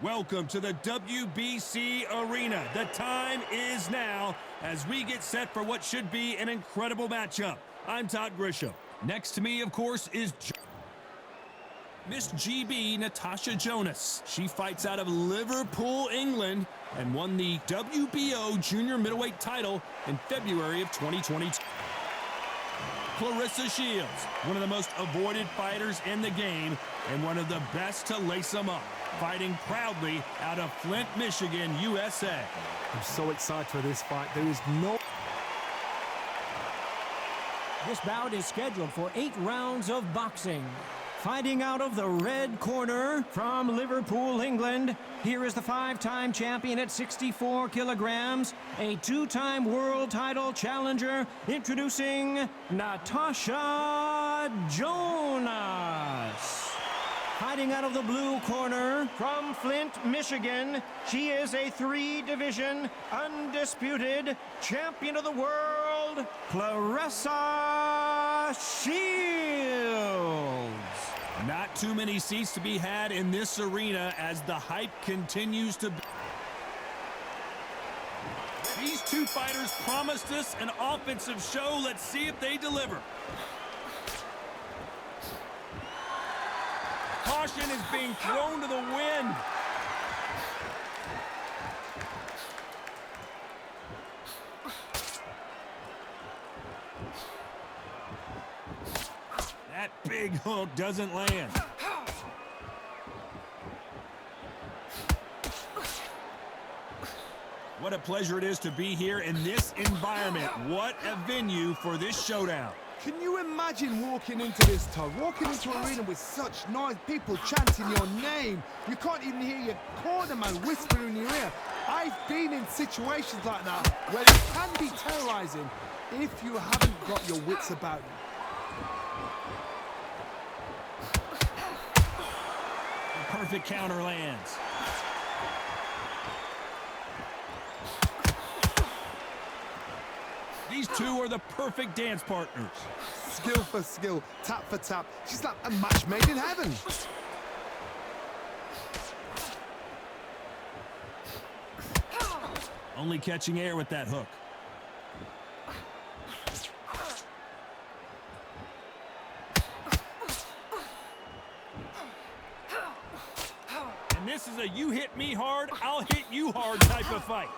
Welcome to the WBC Arena. The time is now as we get set for what should be an incredible matchup. I'm Todd Grisham. Next to me, of course, is Miss GB Natasha Jonas. She fights out of Liverpool, England, and won the WBO junior middleweight title in February of 2022. Clarissa Shields, one of the most avoided fighters in the game and one of the best to lace them up, fighting proudly out of Flint, Michigan, USA. I'm so excited for this fight. There is no... This bout is scheduled for 8 rounds of boxing. Fighting out of the red corner from Liverpool, England, here is the 5-time champion at 64 kilograms, a 2-time world title challenger, introducing Natasha Jonas. Fighting out of the blue corner from Flint, Michigan, she is a 3-division, undisputed champion of the world, Clarissa Shields. Not too many seats to be had in this arena as the hype continues to build. These two fighters promised us an offensive show. Let's see if they deliver. Caution is being thrown to the wind. That big hook doesn't land. What a pleasure it is to be here in this environment. What a venue for this showdown. Can you imagine walking into this, Todd? Walking into an arena with such noise, people chanting your name. You can't even hear your cornerman whispering in your ear. I've been in situations like that where it can be terrorizing if you haven't got your wits about you. Perfect counter lands. These two are the perfect dance partners. Skill for skill, tap for tap. She's like a match made in heaven. Only catching air with that hook. This is a you hit me hard, I'll hit you hard type of fight.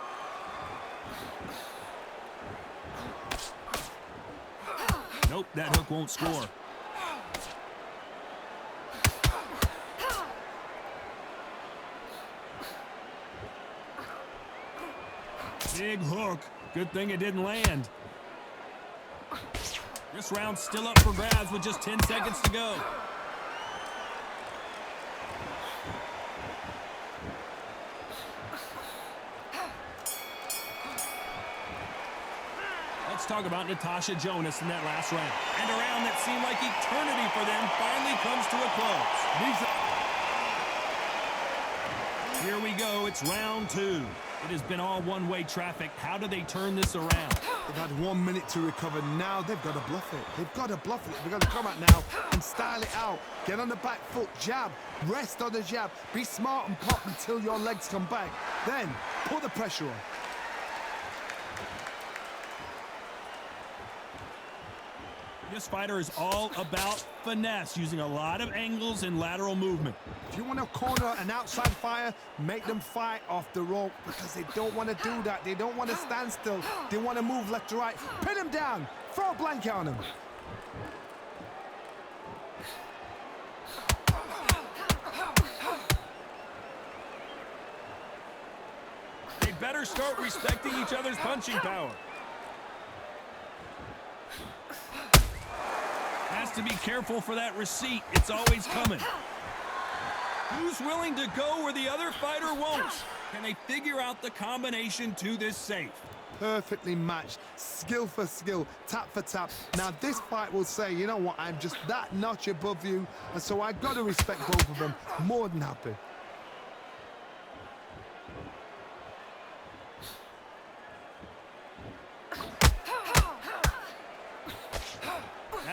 Nope, that hook won't score. Big hook. Good thing it didn't land. This round's still up for grabs with just 10 seconds to go. Let's talk about Natasha Jonas in that last round. And a round that seemed like eternity for them finally comes to a close. Here we go, it's round 2. It has been all one-way traffic. How do they turn this around? They've had 1 minute to recover. Now they've got to bluff it. They've got to bluff it. They've got to come out now and style it out. Get on the back foot, jab, rest on the jab. Be smart and pop until your legs come back. Then put the pressure on. This fighter is all about finesse, using a lot of angles and lateral movement. If you want to corner an outside fire, make them fight off the rope because they don't want to do that. They don't want to stand still. They want to move left to right. Pin them down. Throw a blanket on them. They better start respecting each other's punching power. Has to be careful for that receipt. It's always coming. Who's willing to go where the other fighter won't? Can they figure out the combination to this safe? Perfectly matched. Skill for skill, tap for tap. Now this fight will say, you know what, I'm just that notch above you, and so I've got to respect both of them. More than happy.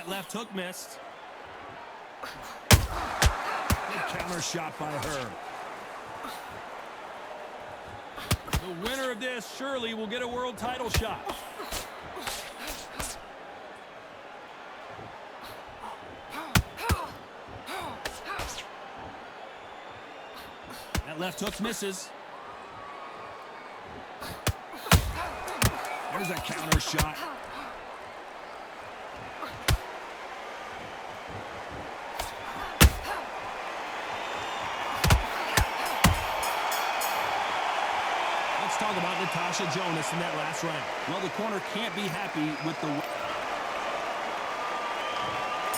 Left hook missed. Good counter shot by her. winner of this surely will get a world title shot. That left hook misses. There's a counter shot. Let's talk about Natasha Jonas in that last round. Well, the corner can't be happy with the...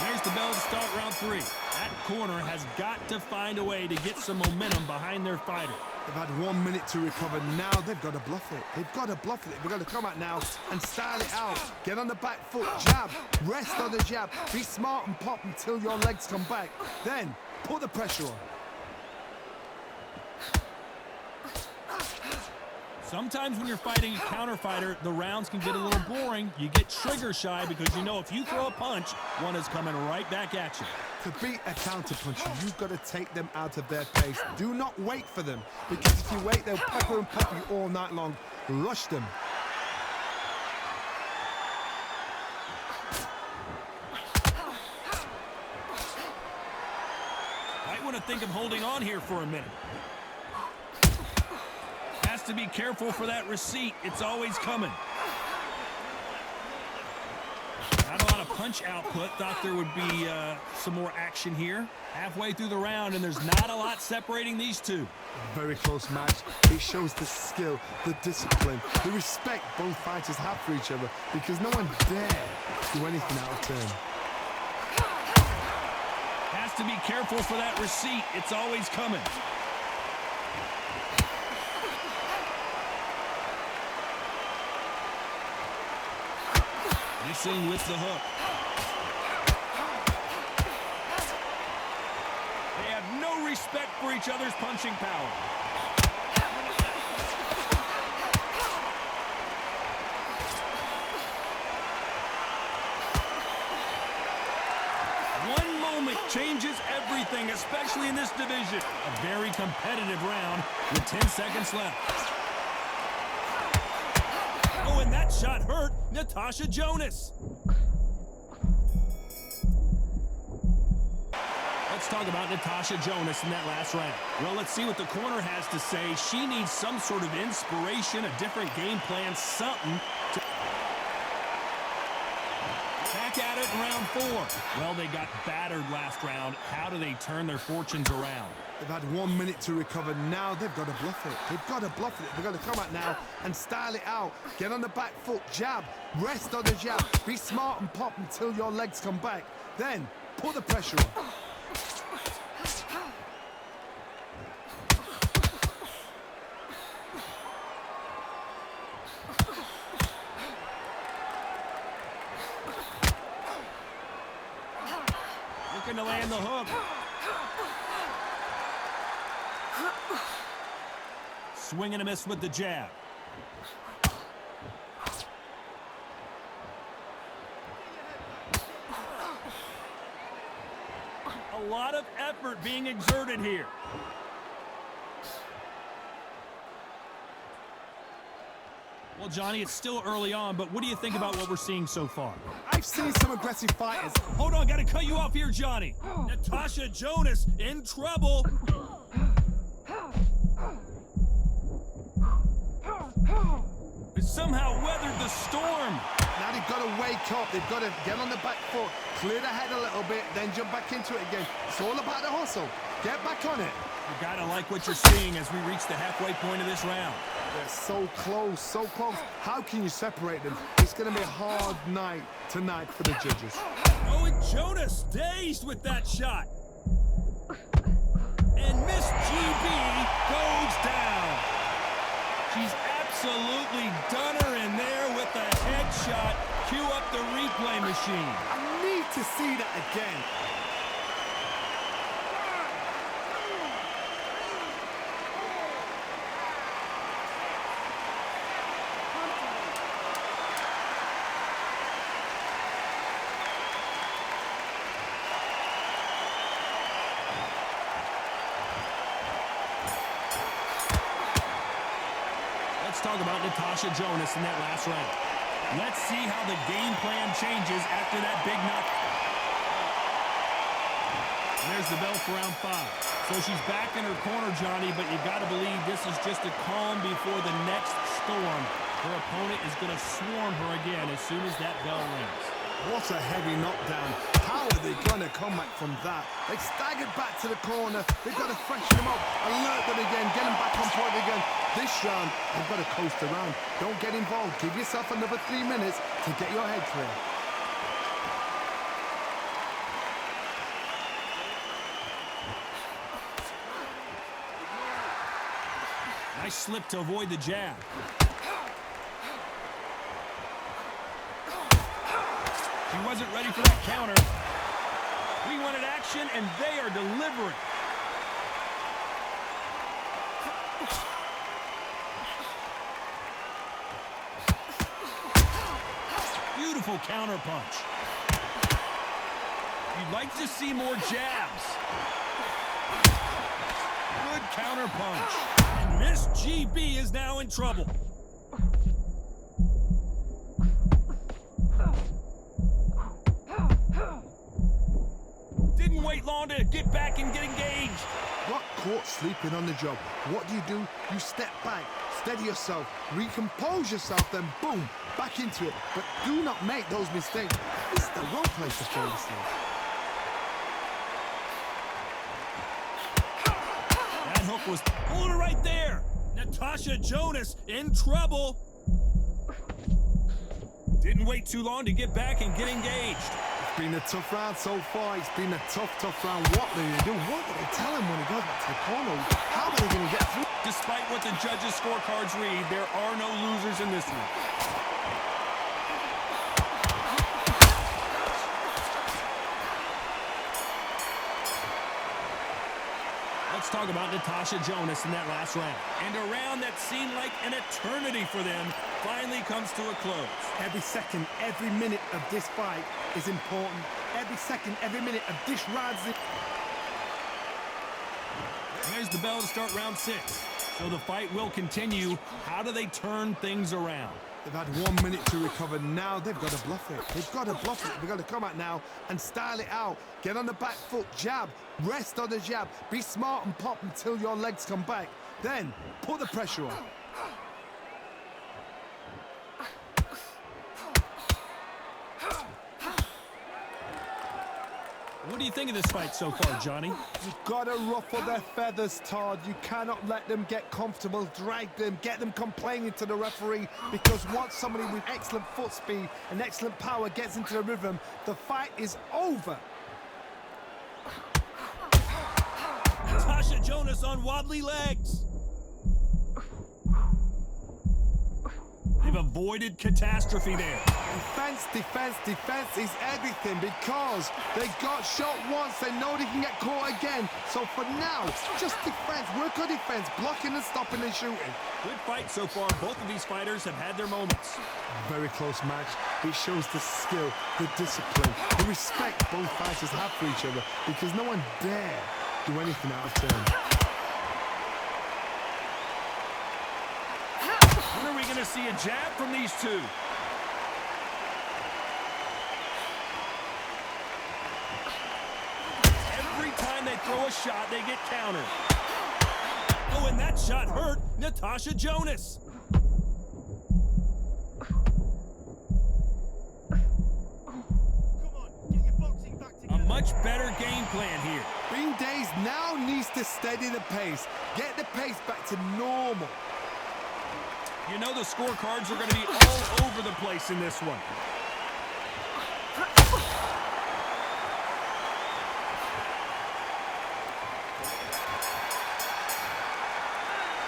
There's the bell to start round 3. That corner has got to find a way to get some momentum behind their fighter. They've had 1 minute to recover. Now they've got to bluff it. They've got to bluff it. They've got to come out now and style it out. Get on the back foot, jab, rest on the jab. Be smart and pop until your legs come back. Then put the pressure on. Sometimes when you're fighting a counter fighter, the rounds can get a little boring. You get trigger shy because you know if you throw a punch, one is coming right back at you. To beat a counter puncher, you've got to take them out of their pace. Do not wait for them, because if you wait, they'll pepper and pop you all night long. Rush them. Might want to think of holding on here for a minute. Has to be careful for that receipt. It's always coming. Not a lot of punch output. Thought there would be some more action here. Halfway through the round, and there's not a lot separating these two. Very close match. It shows the skill, the discipline, the respect both fighters have for each other, because no one dare do anything out of turn. Has to be careful for that receipt. It's always coming. Missing with the hook. They have no respect for each other's punching power. One moment changes everything, especially in this division. A very competitive round with 10 seconds left. Oh, and that shot hurt Natasha Jonas. Let's talk about Natasha Jonas in that last round. Well, let's see what the corner has to say. She needs some sort of inspiration, a different game plan, something to... Back at it in round 4. Well, they got battered last round. How do they turn their fortunes around? They've had 1 minute to recover. Now they've got to bluff it. They've got to bluff it. They've got to come out now and style it out. Get on the back foot, jab, rest on the jab. Be smart and pop until your legs come back. Then put the pressure on. Looking to land the hook. Swing and a miss with the jab. A lot of effort being exerted here. Well, Johnny, it's still early on, but what do you think about what we're seeing so far? I've seen some aggressive fighters. Hold on, gotta cut you off here, Johnny. Natasha Jonas in trouble. Somehow weathered the storm. Now they've got to wake up. They've got to get on the back foot, clear the head a little bit, then jump back into it again. It's all about the hustle. Get back on it. You gotta like what you're seeing as we reach the halfway point of this round. They're so close, so close. How can you separate them? It's going to be a hard night tonight for the judges. Oh, and Jonas dazed with that shot. And Miss GB goes down. She's absolutely done her in there with a headshot. Cue up the replay machine. I need to see that again. Let's talk about Natasha Jonas in that last round. Let's see how the game plan changes after that big knock. And there's the bell for round 5. So she's back in her corner, Johnny, but you got to believe this is just a calm before the next storm. Her opponent is going to swarm her again as soon as that bell rings. What a heavy knockdown. How are they going to come back from that? They staggered back to the corner. They've got to freshen them up, alert them again, get them back on point again. This round, they've got to coast around. Don't get involved. Give yourself another 3 minutes to get your head clear. Nice slip to avoid the jab. She wasn't ready for that counter. We wanted action, and they are delivering. Beautiful counter punch. You'd like to see more jabs. Good counter punch. And Miss GB is now in trouble. Didn't wait long to get back and get engaged. Got caught sleeping on the job. What do? You step back, steady yourself, recompose yourself, then boom, back into it. But do not make those mistakes. This is the wrong place to throw yourself. That hook was pulled right there. Natasha Jonas in trouble. Didn't wait too long to get back and get engaged. It's been a tough round so far. It's been a tough round. What are they going to do? What do they tell him when he goes back to the corner? How are they going to get through? Despite what the judges' scorecards read, there are no losers in this one. Let's talk about Natasha Jonas in that last round. And a round that seemed like an eternity for them finally comes to a close. Every second, every minute of this fight is important. Every second, every minute of this round is... There's the bell to start round 6. So the fight will continue. How do they turn things around? They've had 1 minute to recover. Now they've got to bluff it. They've got to bluff it. They've got to come out now and style it out. Get on the back foot, jab, rest on the jab. Be smart and pop until your legs come back. Then put the pressure on. What do you think of this fight so far, Johnny? You've got to ruffle their feathers, Todd. You cannot let them get comfortable, drag them, get them complaining to the referee, because once somebody with excellent foot speed and excellent power gets into the rhythm, the fight is over. Natasha Jonas on wobbly legs. They've avoided catastrophe there. Defense, defense, defense is everything, because they got shot once. They know they can get caught again. So for now, just defense. Work on defense, blocking and stopping and shooting. Good fight so far. Both of these fighters have had their moments. Very close match. It shows the skill, the discipline, the respect both fighters have for each other, because no one dare do anything out of turn. When are we going to see a jab from these two? Every time they throw a shot, they get countered. Oh, and that shot hurt Natasha Jonas. A much better game plan here. Bing Days now needs to steady the pace. Get the pace back to normal. You know the scorecards are going to be all over the place in this one.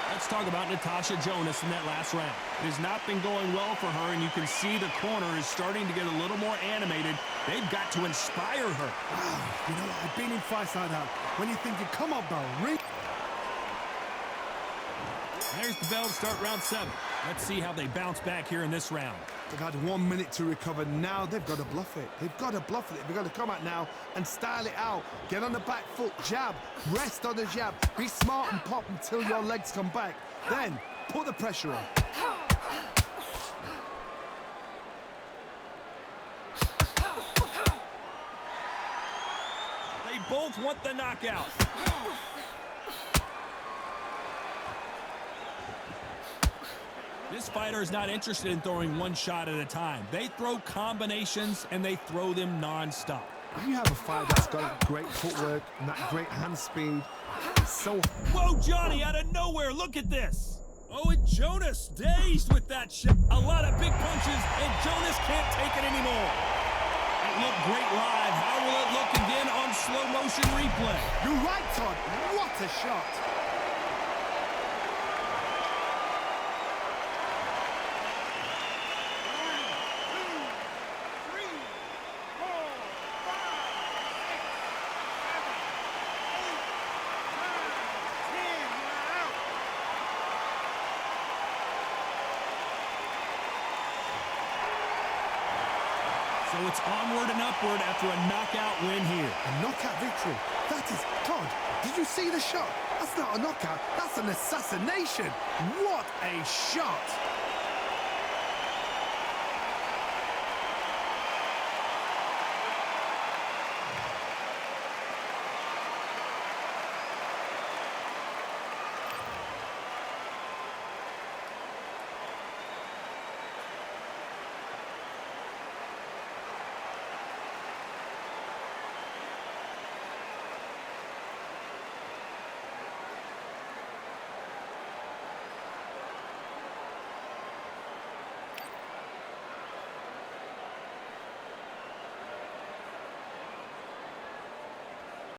Let's talk about Natasha Jonas in that last round. It has not been going well for her, and you can see the corner is starting to get a little more animated. They've got to inspire her. Wow, you know, I've been in fights like that. When you think, come on, bro, ring. There's the bell to start round 7. Let's see how they bounce back here in this round. They've had 1 minute to recover. Now they've got to bluff it. They've got to bluff it. They've got to come out now and style it out. Get on the back foot, jab, rest on the jab. Be smart and pop until your legs come back. Then put the pressure on. They both want the knockout. This fighter is not interested in throwing one shot at a time. They throw combinations and they throw them non-stop. If you have a fight that's got great footwork and that great hand speed, it's so... Whoa, Johnny, out of nowhere, look at this. Oh, and Jonas dazed with that shot. A lot of big punches, and Jonas can't take it anymore. It looked great live. How will it look again on slow motion replay? You're right, Todd. What a shot. So it's onward and upward after a knockout win here. A knockout victory. That is... Todd, did you see the shot? That's not a knockout. That's an assassination. What a shot.